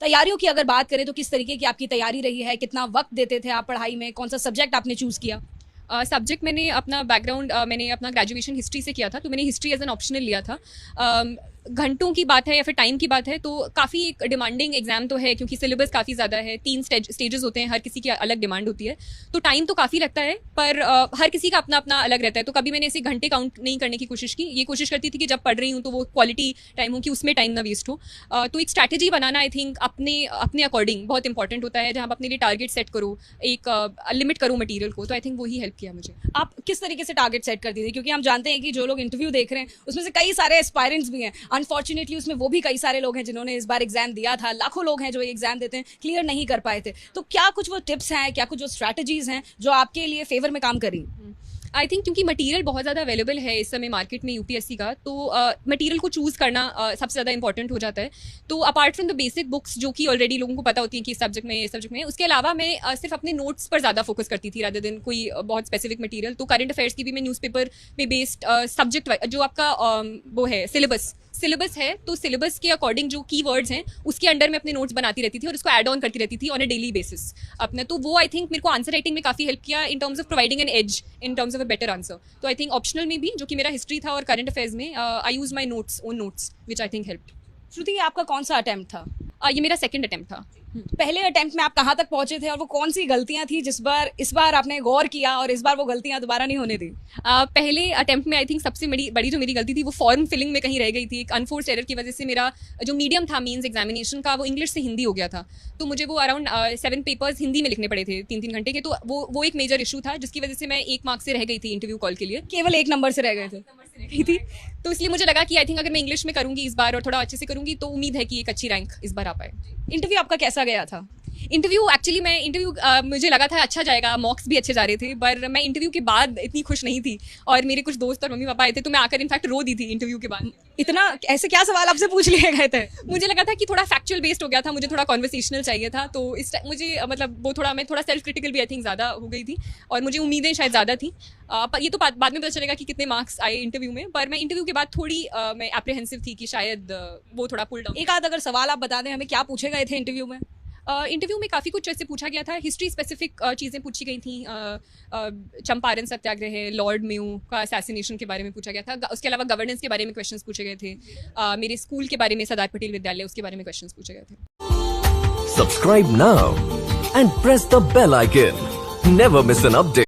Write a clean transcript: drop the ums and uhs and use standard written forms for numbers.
तैयारियों की अगर बात करें तो किस तरीके की आपकी तैयारी रही है, कितना वक्त देते थे आप पढ़ाई में, कौन सा सब्जेक्ट आपने चूज किया? सब्जेक्ट मैंने अपना बैकग्राउंड मैंने अपना ग्रेजुएशन हिस्ट्री से किया था, तो मैंने हिस्ट्री एज एन ऑप्शनल लिया था। घंटों की बात है या फिर टाइम की बात है तो काफ़ी एक डिमांडिंग एग्जाम तो है, क्योंकि सिलेबस काफ़ी ज़्यादा है, 3 स्टेजेस होते हैं, हर किसी की अलग डिमांड होती है, तो टाइम तो काफ़ी लगता है, पर हर किसी का अपना अपना अलग रहता है। तो कभी मैंने ऐसे घंटे काउंट नहीं करने की कोशिश की, ये कोशिश करती थी कि जब पढ़ रही हूँ तो वो क्वालिटी टाइम हो कि उसमें टाइम ना वेस्ट हो। तो एक स्ट्रैटेजी बनाना आई थिंक अपने अपने अकॉर्डिंग बहुत इंपॉर्टेंट होता है, जहाँ आप अपने लिए टारगेट सेट करो, एक लिमिट करो मटीरियल को, तो आई थिंक वही हेल्प किया मुझे। आप किस तरीके से टारगेट सेट करती थी, क्योंकि हम जानते हैं कि जो लोग इंटरव्यू देख रहे हैं उसमें से कई सारे एस्पायरेंट्स भी हैं, अनफॉर्चुनेटली उसमें वो भी कई सारे लोग हैं जिन्होंने इस बार एग्जाम दिया था, लाखों लोग हैं जो एग्जाम देते हैं क्लियर नहीं कर पाए थे। तो क्या कुछ वो टिप्स हैं, क्या कुछ जो स्ट्रैटेजीज हैं जो आपके लिए फेवर में काम करी? आई थिंक क्योंकि मटेरियल बहुत ज़्यादा अवेलेबल है इस समय मार्केट में यूपीएससी का, तो मटेरियल को चूज़ करना सबसे ज़्यादा इंपॉर्टेंट हो जाता है। तो apart from the basic books जो कि ऑलरेडी लोगों को पता होती हैं कि इस सब्जेक्ट में, इस सब्जेक्ट में, उसके अलावा मैं सिर्फ अपने नोट्स पर ज़्यादा फोकस करती थी रादर देन कोई बहुत स्पेसिफिक मटेरियल। तो करंट अफेयर्स की भी मैं न्यूज़पेपर में बेस्ड सब्जेक्ट जो आपका वो है सिलेबस है, तो सिलेबस के अकॉर्डिंग जो कीवर्ड्स हैं उसके अंडर में अपने नोट्स बनाती रहती थी और उसको ऐड ऑन करती रहती थी ऑन अ डेली बेसिस अपने। तो वो आई थिंक मेरे को आंसर राइटिंग में काफ़ी हेल्प किया in terms of providing an edge, in terms of a better answer. तो आई थिंक ऑप्शनल में भी, जो कि मेरा हिस्ट्री था और करंट अफेयर्स में, I use my notes, own notes, which I think help. Shruti, आपका कौन सा अटेम्प्ट था? ये मेरा सेकंड अटेम्प्ट था। पहले अटेम्प्ट में आप कहाँ तक पहुंचे थे और वो कौन सी गलतियां थी इस बार आपने गौर किया और इस बार वो गलतियां दोबारा नहीं होने दी? पहले अटेम्प्ट में आई थिंक सबसे बड़ी जो मेरी गलती थी वो फॉर्म फिलिंग में कहीं रह गई थी। एक अनफोर्स एरर की वजह से मेरा जो मीडियम था मीन्स एग्जामिनेशन का, वो इंग्लिश से हिंदी हो गया था। तो मुझे वो अराउंड 7 पेपर्स हिंदी में लिखने पड़े थे 3-3 घंटे के। तो वो एक मेजर इशू था, जिसकी वजह से मैं 1 मार्क्स से रह गई थी इंटरव्यू कॉल के लिए। केवल 1 नंबर से रह गए थे? थी। तो इसलिए मुझे लगा कि आई थिंक अगर मैं इंग्लिश में करूंगी इस बार और थोड़ा अच्छे से करूंगी तो उम्मीद है कि एक अच्छी रैंक इस बार आ पाए। इंटरव्यू आपका कैसा गया था? इंटरव्यू मुझे लगा था अच्छा जाएगा, मॉक्स भी अच्छे जा रहे थे, पर मैं इंटरव्यू के बाद इतनी खुश नहीं थी और मेरे कुछ दोस्त और मम्मी पापा आए थे, तो मैं आकर इनफैक्ट रो दी थी इंटरव्यू के बाद। इतना ऐसे क्या सवाल आपसे पूछ लिए गए थे? मुझे लगा था कि थोड़ा फैक्चुअल बेस्ड हो गया था, मुझे थोड़ा कॉन्वर्सेशनल चाहिए था, तो इस टाइम मुझे मैं थोड़ा सेल्फ क्रिटिकल भी आई थिंक ज़्यादा हो गई थी और मुझे उम्मीदें शायद ज़्यादा थी। पर ये तो बाद में पता चलेगा कि कितने मार्क्स आए इंटरव्यू में, पर मैं इंटरव्यू के बाद थोड़ी मैं एप्रीहेंसिव थी कि शायद वो थोड़ा पुल डाउन। एक आध अगर सवाल आप बता दें हमें, क्या पूछे गए थे इंटरव्यू में? इंटरव्यू में काफ़ी कुछ ऐसे पूछा गया था, हिस्ट्री स्पेसिफिक चीज़ें पूछी गई थी। चंपारण सत्याग्रह, लॉर्ड मेयो का असैसिनेशन के बारे में पूछा गया था। उसके अलावा गवर्नेंस के बारे में क्वेश्चंस पूछे गए थे। मेरे स्कूल के बारे में, सरदार पटेल विद्यालय, उसके बारे में क्वेश्चंस पूछे गए थे। Subscribe now and press the bell icon. Never miss an update.